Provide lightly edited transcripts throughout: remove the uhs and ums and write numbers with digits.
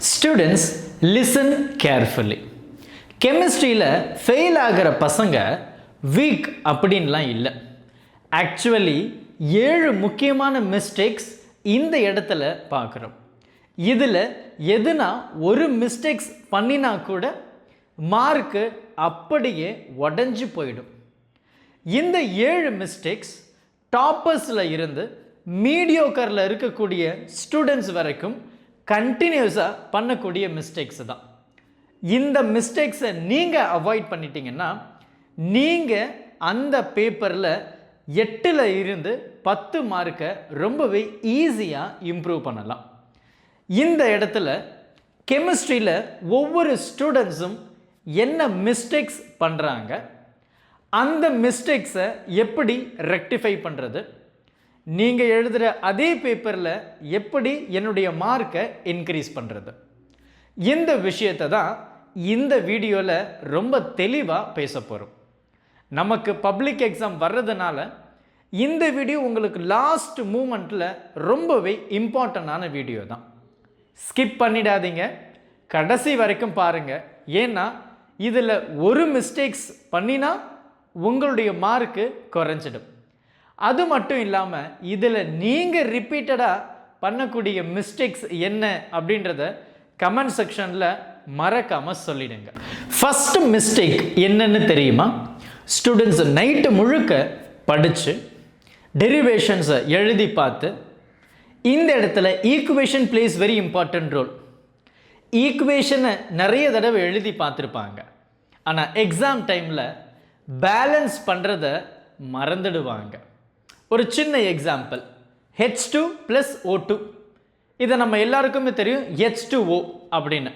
Students, listen carefully. கெமிஸ்ட்ரியில் fail ஆகிற பசங்க week அப்படின்லாம் இல்லை. ஆக்சுவலி 7 முக்கியமான மிஸ்டேக்ஸ் இந்த இடத்துல பார்க்குறோம். இதில் எதுனா ஒரு மிஸ்டேக்ஸ் பண்ணினா கூட மார்க்கு அப்படியே உடஞ்சி போயிடும். இந்த 7 மிஸ்டேக்ஸ் டாப்பர்ஸில் இருந்து மீடியோக்கரில் இருக்கக்கூடிய ஸ்டூடெண்ட்ஸ் வரைக்கும் கண்டினியூஸாக பண்ணக்கூடிய மிஸ்டேக்ஸ் தான். இந்த மிஸ்டேக்ஸை நீங்கள் அவாய்ட் பண்ணிட்டீங்கன்னா நீங்கள் அந்த பேப்பரில் 8ல் இருந்து 10 மார்க்கை ரொம்பவே ஈஸியாக இம்ப்ரூவ் பண்ணலாம். இந்த இடத்துல கெமிஸ்ட்ரியில் ஒவ்வொரு ஸ்டூடெண்ட்ஸும் என்ன மிஸ்டேக்ஸ் பண்ணுறாங்க, அந்த மிஸ்டேக்ஸை எப்படி ரெக்டிஃபை பண்ணுறது, நீங்கள் எழுதுகிற அதே பேப்பரில் எப்படி என்னுடைய மார்க்கை இன்க்ரீஸ் பண்ணுறது, இந்த விஷயத்தை தான் இந்த வீடியோவில் ரொம்ப தெளிவாக பேச போகிறோம். நமக்கு பப்ளிக் எக்ஸாம் வர்றதுனால இந்த வீடியோ உங்களுக்கு லாஸ்ட் மூமெண்ட்டில் ரொம்பவே இம்பார்ட்டண்டான வீடியோ தான். ஸ்கிப் பண்ணிடாதீங்க, கடைசி வரைக்கும் பாருங்கள். ஏன்னா இதில் ஒரு மிஸ்டேக்ஸ் பண்ணினா உங்களுடைய மார்க்கு குறைஞ்சிடும். அது மட்டும் இல்லாமல் இதில் நீங்கள் ரிப்பீட்டடாக பண்ணக்கூடிய மிஸ்டேக்ஸ் என்ன அப்படின்றத கமெண்ட் செக்ஷனில் மறக்காமல் சொல்லிடுங்க. ஃபஸ்ட்டு மிஸ்டேக் என்னன்னு தெரியுமா? ஸ்டூடெண்ட்ஸ் நைட்டு முழுக்க படித்து டெரிவேஷன்ஸை எழுதி பார்த்து இந்த இடத்துல equation plays very important role. ஈக்குவேஷனை நிறைய தடவை எழுதி பார்த்துருப்பாங்க, ஆனால் எக்ஸாம் டைமில் பேலன்ஸ் பண்ணுறத மறந்துடுவாங்க. ஒரு சின்ன எக்ஸாம்பிள், H2 + O2, இதை நம்ம எல்லாருக்குமே தெரியும் H2O அப்படின்னு.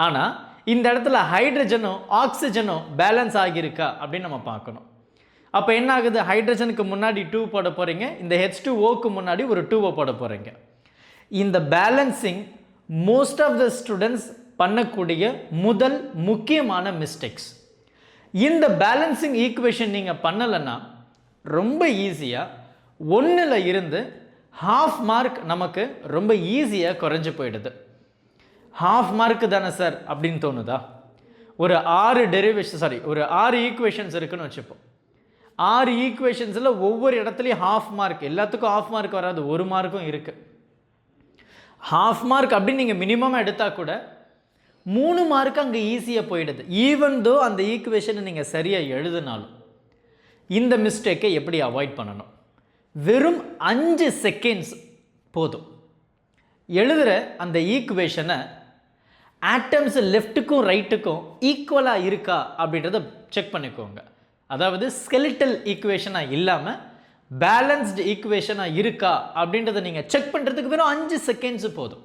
ஆனால் இந்த இடத்துல ஹைட்ரஜனும் ஆக்சிஜனும் பேலன்ஸ் ஆகியிருக்கா அப்படின்னு நம்ம பார்க்கணும். அப்போ என்ன ஆகுது? ஹைட்ரஜனுக்கு முன்னாடி 2 போட போகிறீங்க, இந்த H2Oக்கு முன்னாடி ஒரு 2 போட போகிறீங்க. இந்த balancing most of the students பண்ணக்கூடிய முதல் முக்கியமான மிஸ்டேக்ஸ். இந்த பேலன்சிங் ஈக்குவேஷன் நீங்கள் பண்ணலைன்னா ரொம்ப ஈஸியாக 1ல் இருந்து ½ மார்க் நமக்கு ரொம்ப ஈஸியாக குறைஞ்சி போயிடுது. ½ மார்க்கு தானே சார் அப்படின்னு தோணுதா? ஒரு 6 ஈக்குவேஷன்ஸ் இருக்குன்னு வச்சுப்போம். 6 ஈக்குவேஷன்ஸில் ஒவ்வொரு இடத்துலையும் ½ மார்க், எல்லாத்துக்கும் ½ மார்க் வராது, 1 மார்க்கும் இருக்குது. ½ மார்க் அப்படின்னு நீங்கள் மினிமமாக எடுத்தால் கூட 3 மார்க்கு அங்கே ஈஸியாக போயிடுது. ஈவன் தோ அந்த ஈக்குவேஷனை நீங்கள் சரியாக எழுதினாலும். இந்த மிஸ்டேக்கை எப்படி அவாய்ட் பண்ணணும்? வெறும் 5 செகண்ட்ஸ் போதும். எழுதுகிற அந்த ஈக்குவேஷனை ஆட்டம்ஸ் லெஃப்ட்டுக்கும் ரைட்டுக்கும் ஈக்குவலாக இருக்கா அப்படின்றத செக் பண்ணிக்கோங்க. அதாவது ஸ்கெலிட்டல் ஈக்குவேஷனாக இல்லாமல் பேலன்ஸ்டு ஈக்குவேஷனாக இருக்கா அப்படின்றத நீங்கள் செக் பண்ணுறதுக்கு வெறும் 5 செகண்ட்ஸு போதும்.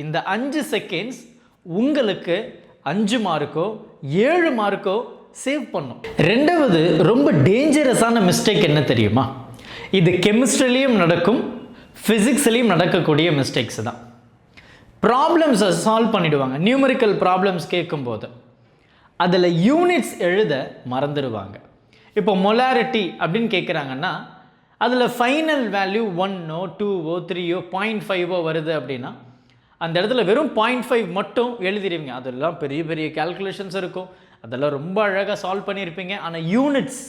இந்த 5 செகண்ட்ஸ் உங்களுக்கு 5 மார்க்கோ 7 மார்க்கோ சேவ் பண்ணும். ரெண்டாவது ரொம்ப டேஞ்சரஸான மிஸ்டேக் என்ன தெரியுமா? இது கெமிஸ்ட்ரிலையும் நடக்கும், ஃபிசிக்ஸ்லையும் நடக்கக்கூடிய மிஸ்டேக்ஸ் தான். ப்ராப்ளம்ஸை சால்வ் பண்ணிவிடுவாங்க. நியூமரிக்கல் ப்ராப்ளம்ஸ் கேட்கும்போது அதில் யூனிட்ஸ் எழுத மறந்துடுவாங்க. இப்போ மொலாரிட்டி அப்படின்னு கேட்குறாங்கன்னா அதில் ஃபைனல் வேல்யூ 1ஓ 2ஓ 3ஓ 0.5ஓ வருது அப்படின்னா அந்த இடத்துல வெறும் 0.5 மட்டும் எழுதிடுவீங்க. அதெல்லாம் பெரிய பெரிய கால்குலேஷன்ஸ் இருக்கும், அதெல்லாம் ரொம்ப அழகாக சால்வ் பண்ணியிருப்பீங்க. ஆனால் யூனிட்ஸ்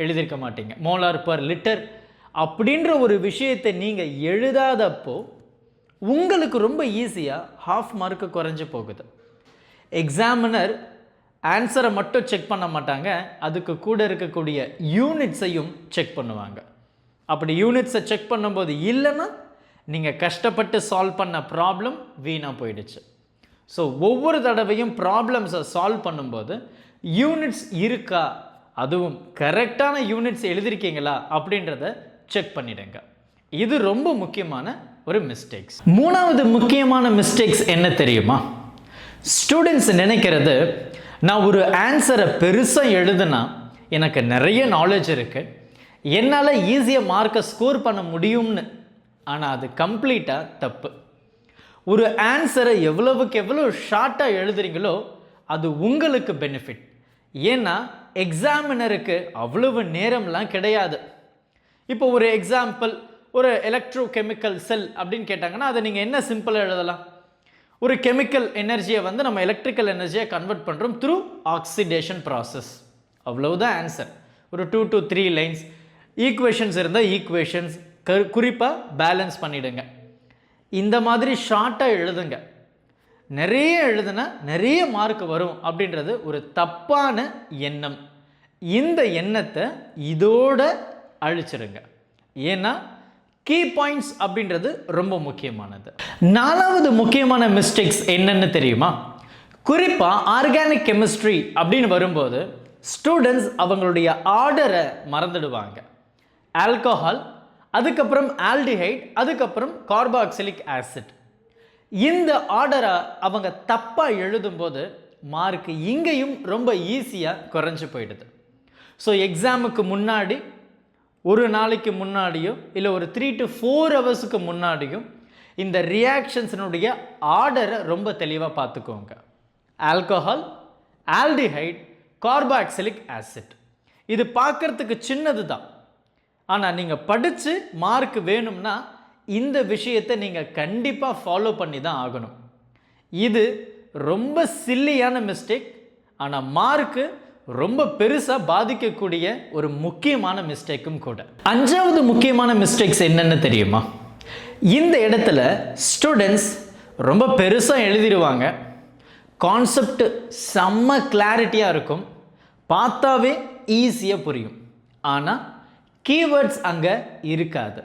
எழுதியிருக்க மாட்டீங்க. மோலார் பர் லிட்டர் அப்படின்ற ஒரு விஷயத்தை நீங்கள் எழுதாதப்போ உங்களுக்கு ரொம்ப ஈஸியாக ½ மார்க்கு குறைஞ்சி போகுது. எக்ஸாமினர் ஆன்சரை மட்டும் செக் பண்ண மாட்டாங்க, அதுக்கு கூட இருக்கக்கூடிய யூனிட்ஸையும் செக் பண்ணுவாங்க. அப்படி யூனிட்ஸை செக் பண்ணும்போது இல்லைன்னா நீங்கள் கஷ்டப்பட்டு சால்வ் பண்ண ப்ராப்ளம் வீணாக போயிடுச்சு. ஸோ ஒவ்வொரு தடவையும் ப்ராப்ளம்ஸை சால்வ் பண்ணும்போது யூனிட்ஸ் இருக்கா, அதுவும் கரெக்டான யூனிட்ஸ் எழுதியிருக்கீங்களா அப்படின்றத செக் பண்ணிடுங்க. இது ரொம்ப முக்கியமான ஒரு மிஸ்டேக்ஸ். 3வது முக்கியமான மிஸ்டேக்ஸ் என்ன தெரியுமா? ஸ்டூடெண்ட்ஸ் நினைக்கிறது, நான் ஒரு ஆன்சரை பெருசாக எழுதுனா எனக்கு நிறைய நாலேஜ் இருக்குது, என்னால் ஈஸியாக மார்க்கை ஸ்கோர் பண்ண முடியும்னு. ஆனால் அது கம்ப்ளீட்டாக தப்பு. ஒரு ஆன்சரை எவ்வளவுக்கு எவ்வளோ ஷார்ட்டாக எழுதுறீங்களோ அது உங்களுக்கு பெனிஃபிட். ஏன்னா எக்ஸாமினருக்கு அவ்வளவு நேரம்லாம் கிடையாது. இப்போ ஒரு எக்ஸாம்பிள், ஒரு எலக்ட்ரோ கெமிக்கல் செல் அப்படின்னு கேட்டாங்கன்னா அதை நீங்கள் என்ன சிம்பிளாக எழுதலாம்? ஒரு கெமிக்கல் எனர்ஜியை வந்து நம்ம எலக்ட்ரிக்கல் எனர்ஜியை கன்வெர்ட் பண்ணுறோம் த்ரூ ஆக்சிடேஷன் ப்ராசஸ். அவ்வளவுதான் ஆன்சர். ஒரு 2 to 3 லைன்ஸ். ஈக்குவேஷன்ஸ் இருந்தால் ஈக்குவேஷன்ஸ் குறிப்பாக பேலன்ஸ் பண்ணிவிடுங்க. இந்த மாதிரி ஷார்ட்டாக எழுதுங்க. நிறைய எழுதுனா நிறைய மார்க் வரும் அப்படின்றது ஒரு தப்பான எண்ணம். இந்த எண்ணத்தை இதோட அழிச்சிருங்க. ஏன்னா கீ பாயிண்ட்ஸ் அப்படின்றது ரொம்ப முக்கியமானது. 4வது முக்கியமான மிஸ்டேக்ஸ் என்னன்னு தெரியுமா? குறிப்பாக ஆர்கானிக் கெமிஸ்ட்ரி அப்படின்னு வரும்போது ஸ்டூடெண்ட்ஸ் அவங்களுடைய ஆர்டரை மறந்துடுவாங்க. ஆல்கஹால், அதுக்கப்புறம் ஆல்டிஹைட், அதுக்கப்புறம் கார்பாக்சிலிக் ஆசிட். இந்த ஆர்டரை அவங்க தப்பாக எழுதும்போது மார்க் இங்கேயும் ரொம்ப ஈஸியாக குறைஞ்சி போயிடுது. ஸோ எக்ஸாமுக்கு முன்னாடி ஒரு நாளைக்கு முன்னாடியோ இல்லை ஒரு 3 to 4 ஹவர்ஸுக்கு முன்னாடியும் இந்த ரியாக்ஷன்ஸினுடைய ஆர்டரை ரொம்ப தெளிவாக பார்த்துக்கோங்க. Alcohol, aldehyde, carboxylic acid. இது பார்க்கறதுக்கு சின்னது தான். ஆனால் நீங்கள் படித்து மார்க் வேணும்னா இந்த விஷயத்தை நீங்கள் கண்டிப்பாக ஃபாலோ பண்ணி தான் ஆகணும். இது ரொம்ப சில்லியான மிஸ்டேக், ஆனால் மார்க்கு ரொம்ப பெருசாக பாதிக்கக்கூடிய ஒரு முக்கியமான மிஸ்டேக்கும் கூட. 5வது முக்கியமான மிஸ்டேக்ஸ் என்னன்னு தெரியுமா? இந்த இடத்துல ஸ்டூடெண்ட்ஸ் ரொம்ப பெருசாக எழுதிடுவாங்க. கான்செப்ட் செம்ம கிளாரிட்டியாக இருக்கும், பார்த்தாவே ஈஸியாக புரியும். ஆனால் கீவேர்ட்ஸ் அங்கே இருக்காது.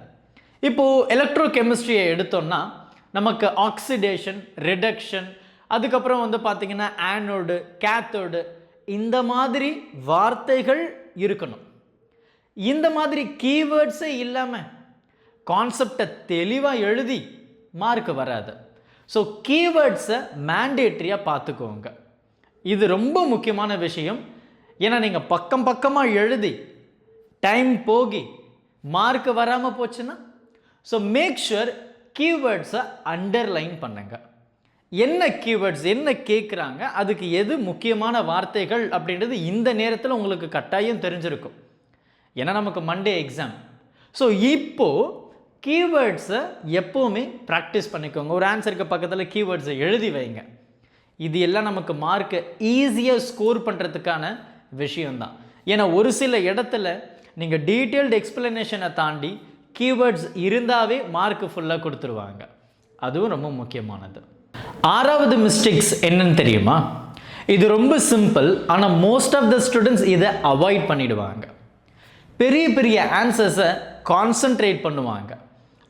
இப்போது எலக்ட்ரோ கெமிஸ்ட்ரியை எடுத்தோம்னா நமக்கு ஆக்சிடேஷன், ரிடக்ஷன், அதுக்கப்புறம் வந்து பார்த்திங்கன்னா ஆனோடு, கேத்தோடு, இந்த மாதிரி வார்த்தைகள் இருக்கணும். இந்த மாதிரி கீவேர்ட்ஸே இல்லாமல் கான்செப்டை தெளிவாக எழுதி மார்க் வராது. ஸோ கீவேர்ட்ஸை மேண்டேட்ரியாக பார்த்துக்கோங்க. இது ரொம்ப முக்கியமான விஷயம். ஏன்னா நீங்கள் பக்கம் பக்கமாக எழுதி டைம் போகி மார்க் வராமல் போச்சுன்னா, ஸோ மேக் ஷுர் கீவேர்ட்ஸை அண்டர்லைன் பண்ணுங்க. என்ன கீவேர்ட்ஸ், என்ன கேட்குறாங்க, அதுக்கு எது முக்கியமான வார்த்தைகள் அப்படின்றது இந்த நேரத்தில் உங்களுக்கு கட்டாயம் தெரிஞ்சிருக்கும். ஏன்னா நமக்கு மண்டே எக்ஸாம். ஸோ இப்போது கீவேர்ட்ஸை எப்போவுமே ப்ராக்டிஸ் பண்ணிக்கோங்க. ஒரு ஆன்சருக்கு பக்கத்தில் கீவேர்ட்ஸை எழுதி வைங்க. இது எல்லாம் நமக்கு மார்க்கை ஈஸியாக ஸ்கோர் பண்ணுறதுக்கான விஷயம்தான். ஏன்னா ஒரு சில இடத்துல நீங்கள் டீட்டெயில்டு எக்ஸ்பிளனேஷனை தாண்டி கீவேர்ட்ஸ் இருந்தாவே மார்க் ஃபுல்லாக கொடுத்துருவாங்க. அதுவும் ரொம்ப முக்கியமானது. 6வது மிஸ்டேக்ஸ் என்னன்னு தெரியுமா? இது ரொம்ப சிம்பிள், ஆனால் மோஸ்ட் ஆஃப் த ஸ்டூடெண்ட்ஸ் இதை அவாய்ட் பண்ணிடுவாங்க. பெரிய பெரிய ஆன்சர்ஸை கான்சன்ட்ரேட் பண்ணுவாங்க.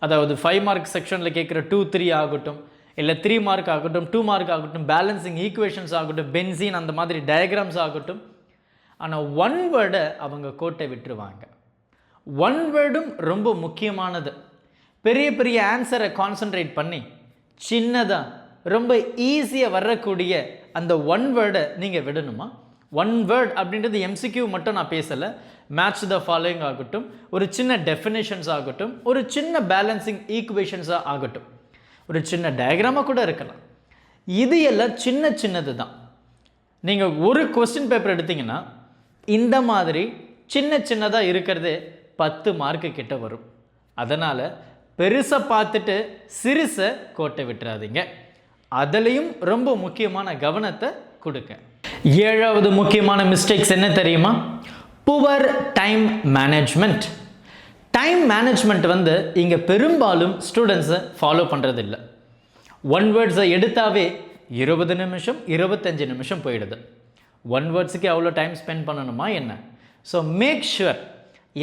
அதாவது 5 மார்க் செக்ஷனில் கேட்குற 2, 3 ஆகட்டும், இல்லை 3 மார்க் ஆகட்டும், 2 மார்க் ஆகட்டும், பேலன்சிங் ஈக்குவேஷன்ஸ் ஆகட்டும், பென்சீன் அந்த மாதிரி டயக்ராம்ஸ் ஆகட்டும். ஆனால் 1 வேர்டை அவங்க கோட்டை விட்டுருவாங்க. 1 வேர்டும் ரொம்ப முக்கியமானது. பெரிய பெரிய ஆன்சரை கான்சன்ட்ரேட் பண்ணி சின்னதாக ரொம்ப ஈஸியாக வரக்கூடிய அந்த 1 வேர்டை நீங்கள் விடணுமா? 1 வேர்ட் அப்படின்றது எம்சிக்யூ மட்டும் நான் பேசலை. மேட்ச் த ஃபாலோயிங் ஆகட்டும், ஒரு சின்ன டெஃபினேஷன்ஸ் ஆகட்டும், ஒரு சின்ன பேலன்சிங் ஈக்குவேஷன்ஸாக ஆகட்டும், ஒரு சின்ன டயக்ராமாக கூட இருக்கலாம். இது எல்லாம் சின்ன சின்னது தான். நீங்கள் ஒரு கொஸ்டின் பேப்பர் எடுத்தீங்கன்னா இந்த மாதிரி சின்ன சின்னதாக இருக்கிறதே 10 மார்க்கு கிட்ட வரும். அதனால் பெருசாக பார்த்துட்டு சிறுசை கோட்டை விட்டுறாதீங்க. அதுலேயும் ரொம்ப முக்கியமான கவனத்தை கொடுங்க. 7வது முக்கியமான மிஸ்டேக்ஸ் என்ன தெரியுமா? Poor time management. Time management வந்து இங்கே பெரும்பாலும் ஸ்டூடெண்ட்ஸை ஃபாலோ பண்ணுறதில்லை. 1 வேர்ட்ஸை எடுத்தாவே 20 நிமிஷம் 25 நிமிஷம் போயிடுது. 1 வேர்ட்ஸுக்கு எவ்வளோ டைம் ஸ்பெண்ட் பண்ணணுமா என்ன? ஸோ மேக் ஷுர்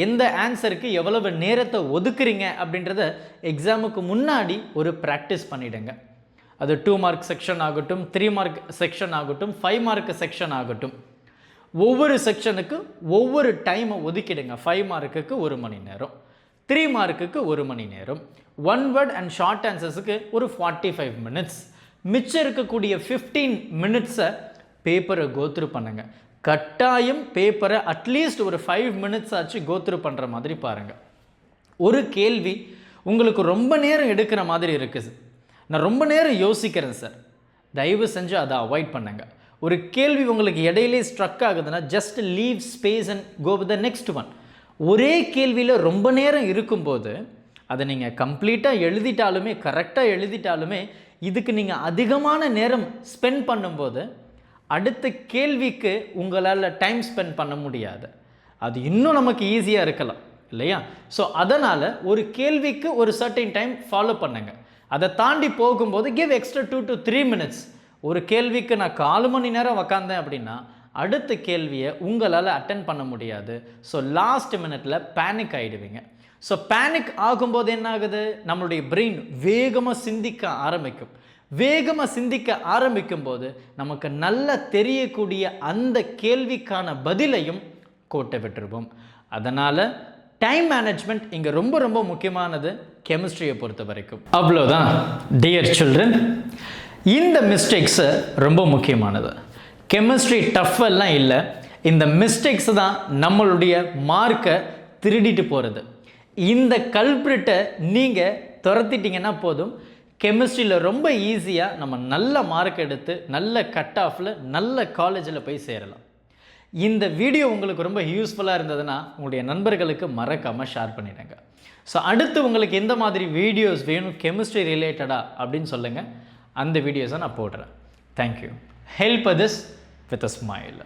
எந்த ஆன்சருக்கு எவ்வளவு நேரத்தை ஒதுக்குறீங்க அப்படின்றத எக்ஸாமுக்கு முன்னாடி ஒரு ப்ராக்டிஸ் பண்ணிவிடுங்க. அது 2 மார்க் செக்ஷன் ஆகட்டும், 3 மார்க் செக்ஷன் ஆகட்டும், 5 மார்க் செக்ஷன் ஆகட்டும், ஒவ்வொரு செக்ஷனுக்கு ஒவ்வொரு டைமை ஒதுக்கிடுங்க. 5 மார்க்குக்கு 1 மணி நேரம், 3 மார்க்குக்கு 1 மணி நேரம், 1 வேர்ட் அண்ட் ஷார்ட் ஆன்சர்ஸுக்கு ஒரு 45 மினிட்ஸ், மிச்சம் இருக்கக்கூடிய 15 மினிட்ஸை பேப்பரை கோத்ரூ பண்ணுங்கள். கட்டாயம் பேப்பரை அட்லீஸ்ட் ஒரு 5 மினிட்ஸ் ஆச்சு கோத்ரூ பண்ணுற மாதிரி பாருங்கள். ஒரு கேள்வி உங்களுக்கு ரொம்ப நேரம் எடுக்கிற மாதிரி இருக்குது, நான் ரொம்ப நேரம் யோசிக்கிறேன் சார், தயவு செஞ்சு அதை அவாய்ட் பண்ணுங்க. ஒரு கேள்வி உங்களுக்கு இடையிலே ஸ்ட்ரக் ஆகுதுன்னா just leave space and go with the next one. ஒரே கேள்வியில் ரொம்ப நேரம் இருக்கும்போது அதை நீங்கள் கம்ப்ளீட்டாக எழுதிட்டாலுமே, கரெக்டாக எழுதிட்டாலுமே இதுக்கு நீங்கள் அதிகமான நேரம் ஸ்பெண்ட் பண்ணும்போது அடுத்த கேள்விக்கு உங்களால் டைம் ஸ்பெண்ட் பண்ண முடியாது. அது இன்னும் நமக்கு ஈஸியாக இருக்கலாம் இல்லையா? ஸோ அதனால் ஒரு கேள்விக்கு ஒரு சர்டைன் டைம் ஃபாலோ பண்ணுங்க. அதை தாண்டி போகும்போது கிவ் எக்ஸ்ட்ரா 2 to 3 minutes. ஒரு கேள்விக்கு நான் 4 மணி நேரம் உக்காந்தேன் அப்படின்னா அடுத்த கேள்வியை உங்களால் அட்டென்ட் பண்ண முடியாது. ஸோ லாஸ்ட் மினிட்ல பேனிக் ஆகிடுவீங்க. ஸோ பேனிக் ஆகும்போது என்ன ஆகுது? நம்மளுடைய பிரெயின் வேகமாக சிந்திக்க ஆரம்பிக்கும். வேகமாக சிந்திக்க ஆரம்பிக்கும் போது நமக்கு நல்லா தெரியக்கூடிய அந்த கேள்விக்கான பதிலையும் கோட்டை விட்டுருவோம். அதனால் டைம் மேனேஜ்மெண்ட் இங்கே ரொம்ப ரொம்ப முக்கியமானது கெமிஸ்ட்ரியை பொறுத்த வரைக்கும். அவ்வளோதான் டியர் சில்ட்ரன். இந்த மிஸ்டேக்ஸு ரொம்ப முக்கியமானது. கெமிஸ்ட்ரி டஃப் எல்லாம் இல்லை. இந்த மிஸ்டேக்ஸ் தான் நம்மளுடைய மார்க்கை திருடிட்டு போகிறது. இந்த கல்பிரிட்டை நீங்கள் துரத்திட்டீங்கன்னா போதும், கெமிஸ்ட்ரியில் ரொம்ப ஈஸியாக நம்ம நல்ல மார்க் எடுத்து நல்ல கட் ஆஃபில் நல்ல காலேஜில் போய் சேரலாம். இந்த வீடியோ உங்களுக்கு ரொம்ப யூஸ்ஃபுல்லாக இருந்ததுன்னா உங்களுடைய நண்பர்களுக்கு மறக்காமல் ஷேர் பண்ணிடுங்க. ஸோ அடுத்து உங்களுக்கு எந்த மாதிரி வீடியோஸ் வேணும் கெமிஸ்ட்ரி ரிலேட்டடாக அப்படின்னு சொல்லுங்கள். அந்த வீடியோஸை நான் போடுறேன். Thank you. Help this with a smile.